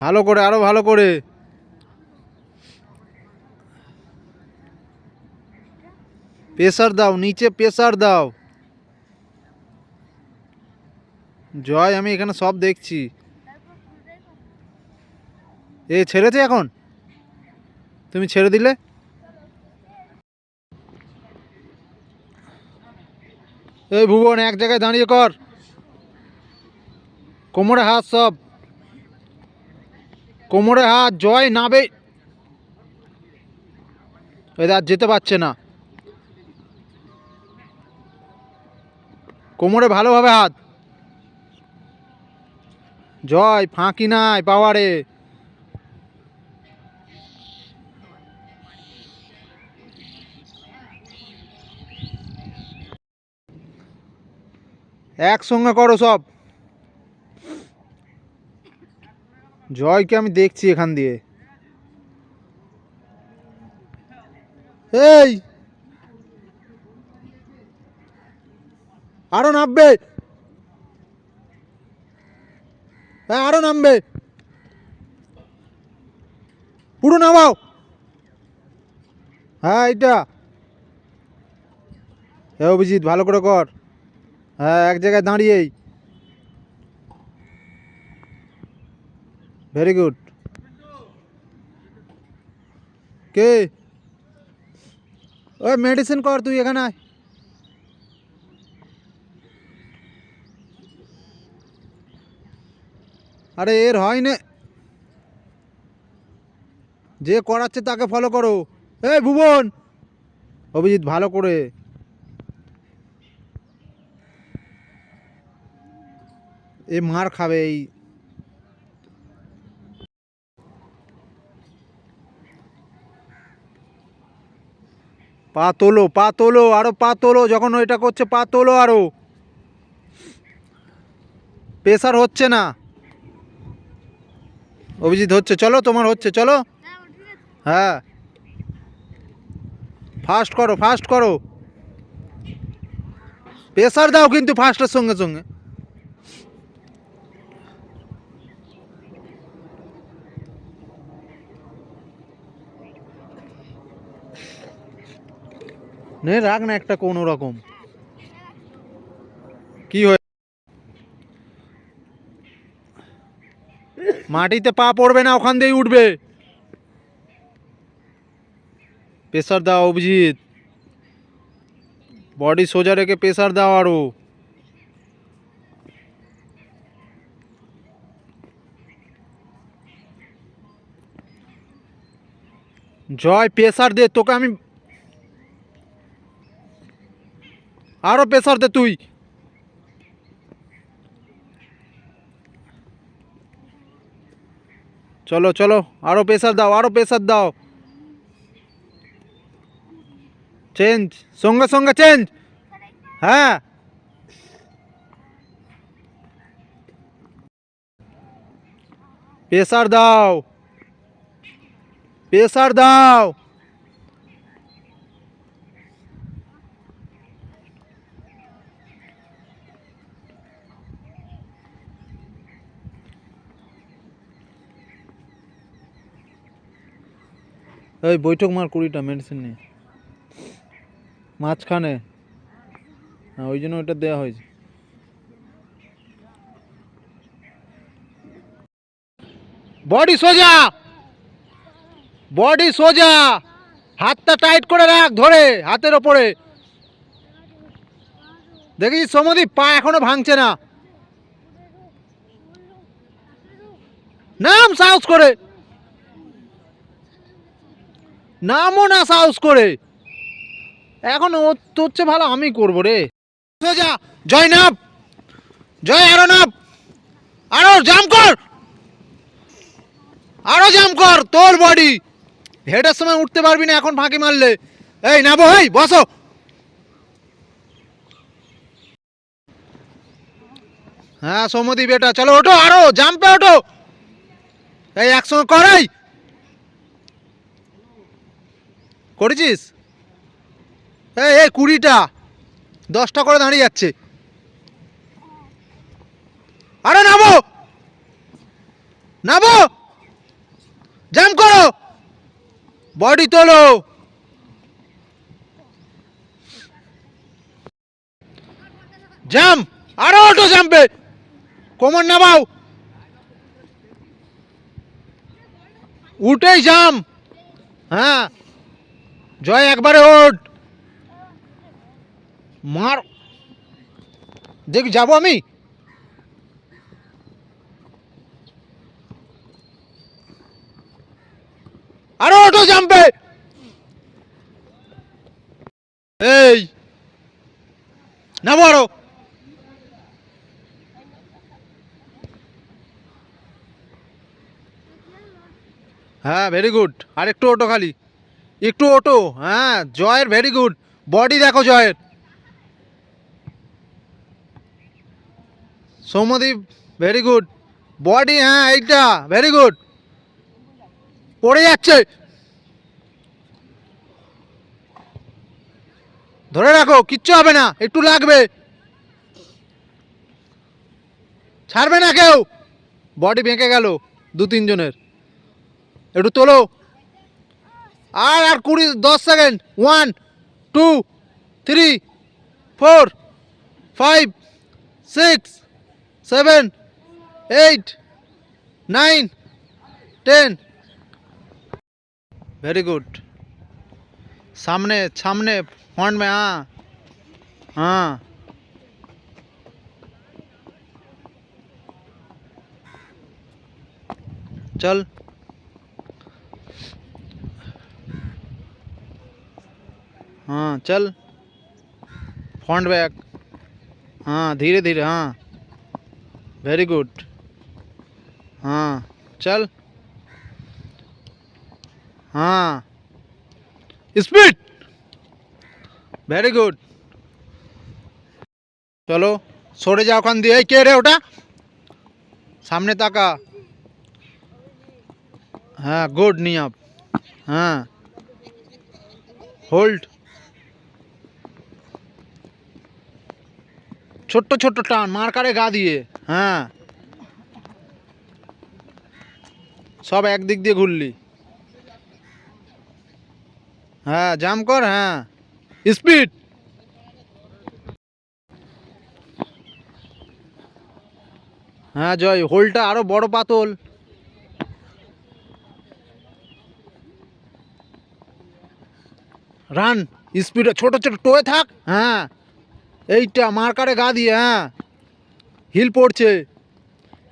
ভালো করে, আরো ভালো করে। প্রেসার দাও, নিচে প্রেসার দাও। জয়, আমি এখানে সব দেখছি। এ ছেড়েছে এখন? তুমি ছেড়ে দিলে? এই ভুবন, এক জায়গায় দাঁড়িয়ে কর। কোমরে হাত, সব কোমরে হাত। জয় নাবে। আর যেতে পারছে না। কোমরে ভালোভাবে হাত। জয়, ফাঁকি নাই পাওয়ারে। একসঙ্গে করো সব। জয়কে আমি দেখছি এখান দিয়ে। এই আরো নামবে। হ্যাঁ, আরো নামবে। পুরো নামাও। হ্যাঁ, এইটা। হ্যাঁ অভিজিৎ, ভালো করে কর। হ্যাঁ, এক জায়গায় দাঁড়িয়েই। Very good. কে? ওই মেডিসিন কর, তুই এখানে আয়। আরে এর হয় না। যে করাচ্ছে তাকে ফলো করো। এই ভুবন। অভিজিৎ, ভালো করে। এ মার খাবে এই। পা তোলো, পা তোলো, আরো পা তোলো। যখন ওইটা করছে পা তোলো আরো। প্রেসার হচ্ছে না। অভিজিৎ, হচ্ছে, চলো, তোমার হচ্ছে, চলো। হ্যাঁ, ফাস্ট করো, ফাস্ট করো। প্রেসার দাও কিন্তু ফাস্টের সঙ্গে সঙ্গে। নে, রাখ না একটা কোনো রকম। কি হয়ে? মাটিতে পা পড়বে না, ওখান দিয়েই উঠবে। প্রেসার দাও অভিজিৎ। বডি সোজা রেখে প্রেসার দাও আরো। জয়, প্রেসার দে, তোকে আমি আরো প্রেসার দে তুই। চলো চলো, আরো প্রেসার দাও, আরো প্রেসার দাও। চেঞ্জ, সঙ্গে সঙ্গে চেঞ্জ। হ্যাঁ, প্রেসার দাও, প্রেসার দাও। এই বৈঠক মার 20টা মেডিসিন নিয়ে মাঝখানে। হ্যাঁ, ওই জন্য ওইটা দেওয়া হয়েছে। বডি সোজা, বডি সোজা। হাতটা টাইট করে রাখ, ধরে হাতের ওপরে। দেখেছিস সমদীপ, পা এখনো ভাঙছে না। নাম সাহস করে। নামও না সাহস করে। এখন ও তোর চেয়ে ভালো আমি করবো রে। সোজা। জয় নাপ। জয়, আরো নাপ। আরো জাম কর, আরো জাম কর। তোর বডি হেডের সময় উঠতে পারবি না এখন ফাঁকি মারলে। এই নাবো, এই বসো। হ্যাঁ সৌমদীপ, এটা চলো, ওঠো, আরো জাম্পে ওঠো। এই একসঙ্গে করাই করেছিস। এই এই 20টা 10টা করে দাঁড়িয়ে যাচ্ছে। আরে নাবো, নাবো। জাম্প করো, বডি তোলো, জাম্প, আরো ওঠো জাম্পে, কোমর নামাও, উঠেই জাম্প। হ্যাঁ জয় একবারে ওঠ, মার, দেখ যাবো আমি, আরো ওঠো জাম্পে, এই নামো আরো, হ্যাঁ ভেরি গুড, আর একটু ওঠো খালি, একটু ওঠো, হ্যাঁ জয়ের ভেরি গুড, বডি দেখো জয়ের, সৌম্যদীপ ভেরি গুড, বডি, হ্যাঁ এইটা ভেরি গুড, পড়ে যাচ্ছে, ধরে রাখো কিচ্ছু হবে না, একটু লাগবে, ছাড়বে না কেউ, বডি ভেঙে গেল দু তিনজনের, একটু তোলো, আর আর 10 সেকেন্ড, 1 2 3 4 5 6 7 8 9 10, वेरी गुड, सामने सामने फ्रंट में, हाँ हाँ, चल, हाँ चल, फ्रंट बैक, हाँ धीरे धीरे, हाँ वेरी गुड, हाँ चल, हाँ स्पीड, वेरी गुड, चलो সরে যাও ওখান দিয়ে, এই কে রে ওটা, সামনে তাকা, হ্যাঁ গুড নিয়াপ, হ্যাঁ হোল্ড, ছোট্ট ছোট্ট টান, মার্কারে গা দিয়ে, হ্যাঁ সব একদিক দিয়ে ঘুরলি, হ্যাঁ জাম্প কর, হ্যাঁ স্পিড, হ্যাঁ জয় হোলটা আরো বড় পাতল, রান স্পিড, ছোট ছোট টোয়ে থাক, হ্যাঁ এইটা মার্কারে গা দিয়ে, হ্যাঁ হিল পড়ছে,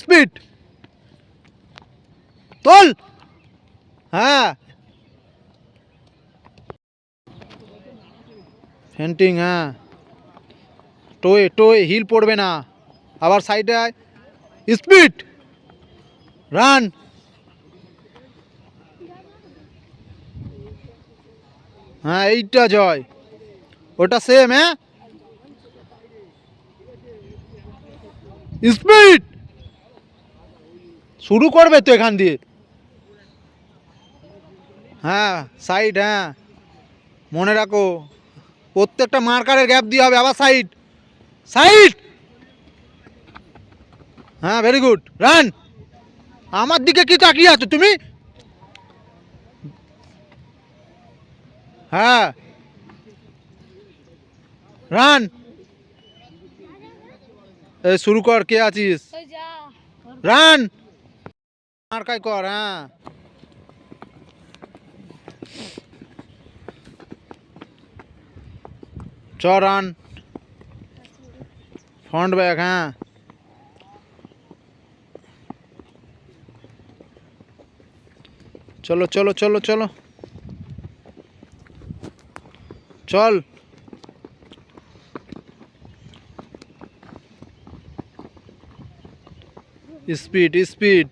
স্পিড, তোল, হ্যাঁ ফেন্টিং, হ্যাঁ টোয়ে টোয়ে হিল পড়বে না, আবার সাইডে আয়, স্পিড, রান, হ্যাঁ এইটা জয়, ওটা সেম, হ্যাঁ স্পিড, শুরু করবে তো এখান দিয়ে, হ্যাঁ সাইড, হ্যাঁ মনে রাখো প্রত্যেকটা মার্কারের গ্যাপ দিয়ে হবে, আবার সাইড সাইড, হ্যাঁ ভেরি গুড, রান, আমার দিকে কি তাকিয়ে আছো তুমি, হ্যাঁ রান, এই শুরু কর, কে আছিস, রান, মার্কাই কর, হ্যাঁ চ রান, ফ্রন্ট ব্যাক, হ্যাঁ চলো চলো চলো চলো চল, স্পিড স্পিড,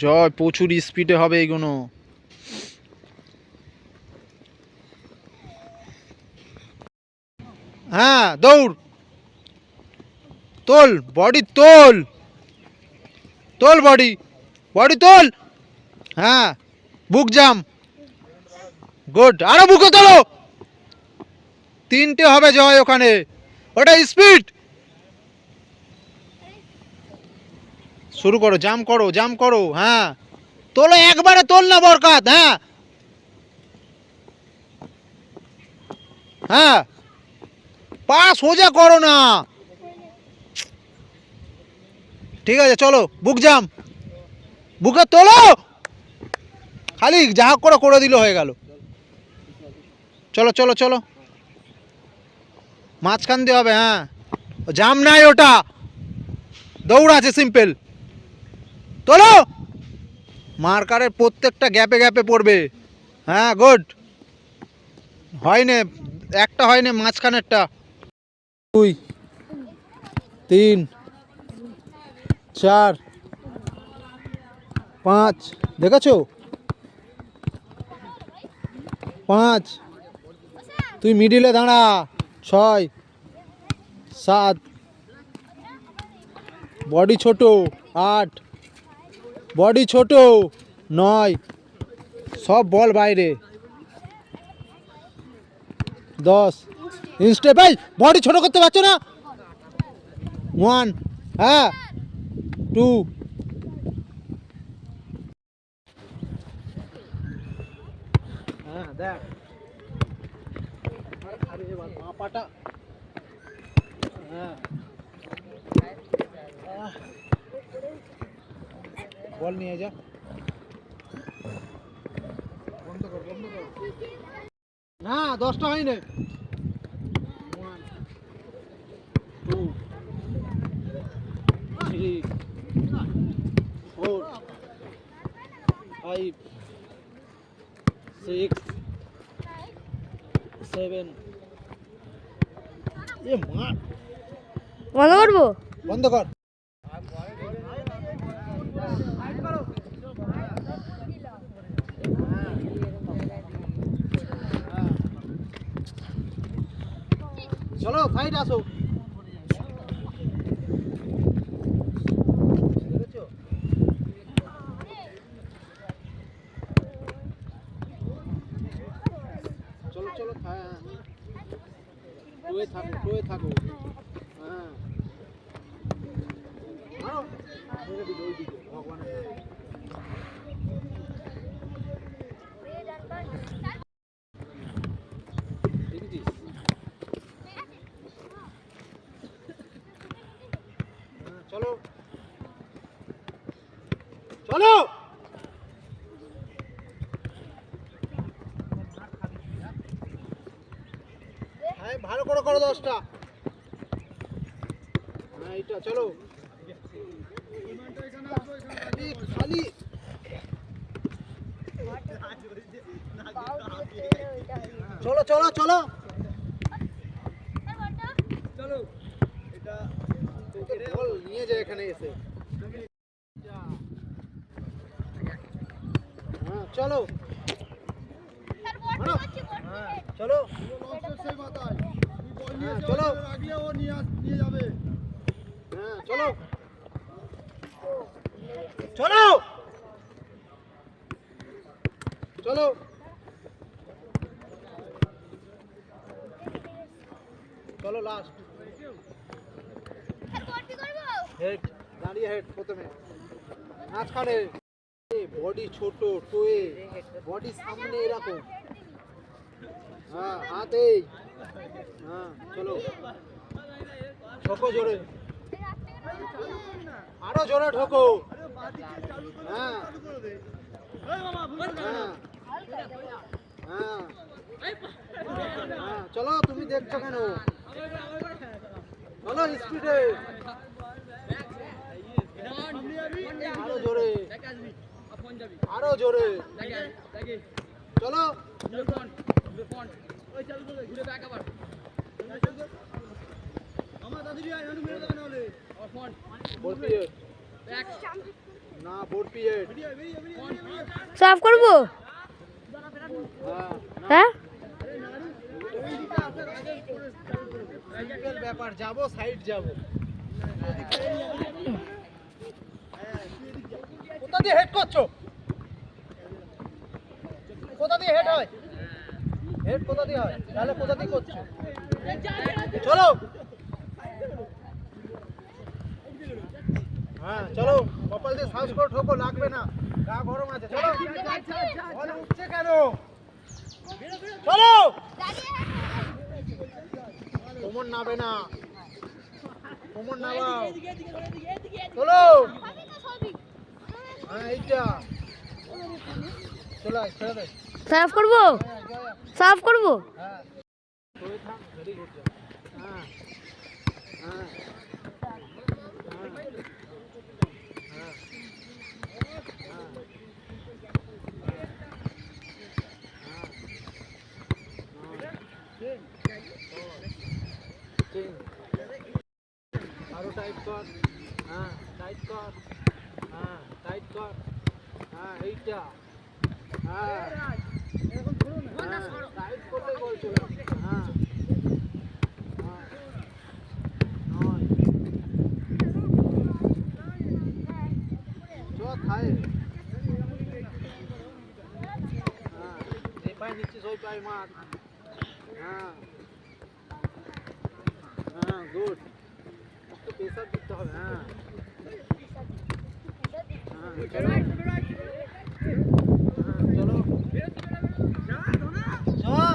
জয় প্রচুর স্পিডে হবে এইগুলো, হ্যাঁ দৌড়, তোল বডি, তোল তোল বডি, বডি তোল, হ্যাঁ বুক জাম, গুড, আরো বুকে তোলো, 3টে হবে জয় ওখানে, ওটা স্পিড, শুরু করো, জাম করো। হ্যাঁ তোলো, একবারে তোল না বরকাত। হ্যাঁ হ্যাঁ, পা সোজা করো না। ঠিক আছে চলো, বুক জাম, বুকে তোলো। খালি যা করে করে দিল, হয়ে গেল। চলো চলো চলো, মাঝখান দিয়ে হবে। হ্যাঁ জাম নাই ওটা, দৌড় আছে সিম্পল। তোলো, মার্কারের প্রত্যেকটা গ্যাপে গ্যাপে পড়বে। হ্যাঁ গুড, হয়নি একটা, হয়নি মাঝখানেরটা। 2 3 4 5, দেখেছো? 5, তুই মিডিলে দাঁড়া। 6 7, বডি ছোট। 8, বডি ছোট। 9, সব বল বাইরে। 10, ইনস্টে ভাই, বডি ছোট করতে পারছো না। 1, হ্যাঁ 2, হ্যাঁ দেখ পাটা। হ্যাঁ বল নিয়ে যা, বন্ধ কর বন্ধ কর। না 10টা হয়নি। 1 2 3 4 5 6 7, এ মা, বন্ধ করবো? বন্ধ কর। চলো সাইড আসো। চলো চলো, হ্যাঁ টুয়ে থাকো, টুয়ে থাকো। হ্যাঁ আরো মেরে দিল ওইদিকে, ভগবানের নামে। দেখেছিস? হ্যাঁ, চলো চলো। হ্যাঁ ভালো করে করো 10টা। হ্যাঁ এইটা চলো, খালি চলো চলো চলো চলো। এটা বল নিয়ে যায় এখানে এসে। হ্যাঁ চলো, হ্যাঁ চলো, হ্যাঁ চলো, হ্যাঁ চলো চলো চলো। চলো লাস্ট হেড, দাঁড়িয়ে হেড প্রথমে, মাঝখানে বডি ছোট, টোয়ে বডি সামনে এরকম। হ্যাঁ হাত এই, হ্যাঁ চলো ঢোকো জোরে, আরো জোরে ঢোকো। হ্যাঁ হ্যাঁ হ্যাঁ হ্যাঁ চলো, তুমি দেখছো কেন? চলো স্পিডে, আরো জোরে, আরো জোরে। চলো না বোর্ড পিরিয়ড। সাফ করবো? হ্যাঁ ব্যাপার, যাবো সাইড যাবো। কোথা দিয়ে হেড করছো? কোথা দিয়ে হেড হয়? হেড কোথা দিয়ে হয়? তাহলে কোথা দিয়ে করছো? চলো হ্যাঁ চলো কপাল দিয়ে সাউন্ড করে ঠোকো, লাগবে না, গা গরম আছে। চলো বল উঠছে কেন? চলো কোমর নাবে না, কোমর নাবাও। চলো হ্যাঁ এইটা চলো ছেড়ে দে। সার্ভ করবো, সার্ভ করবো। হ্যাঁ তুই থাম, ভেরি গুড। হ্যাঁ হ্যাঁ আরো টাইট কর। হ্যাঁ টাইট কর, হ্যাঁ টাইট কর, হ্যাঁ এইটা, হ্যাঁ টাইট করলে গোল চলে আসবে। হ্যাঁ খায়। হ্যাঁ এই পায়ে নিচ্ছিস ওই পায়ে মার। হ্যাঁ হ্যাঁ গুড, একটু প্রেসার দিতে হবে। হ্যাঁ হ্যাঁ চলো চলো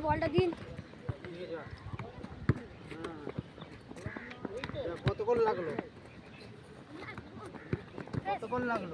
বলটা দিন। কতক্ষণ লাগলো, কতক্ষণ লাগলো?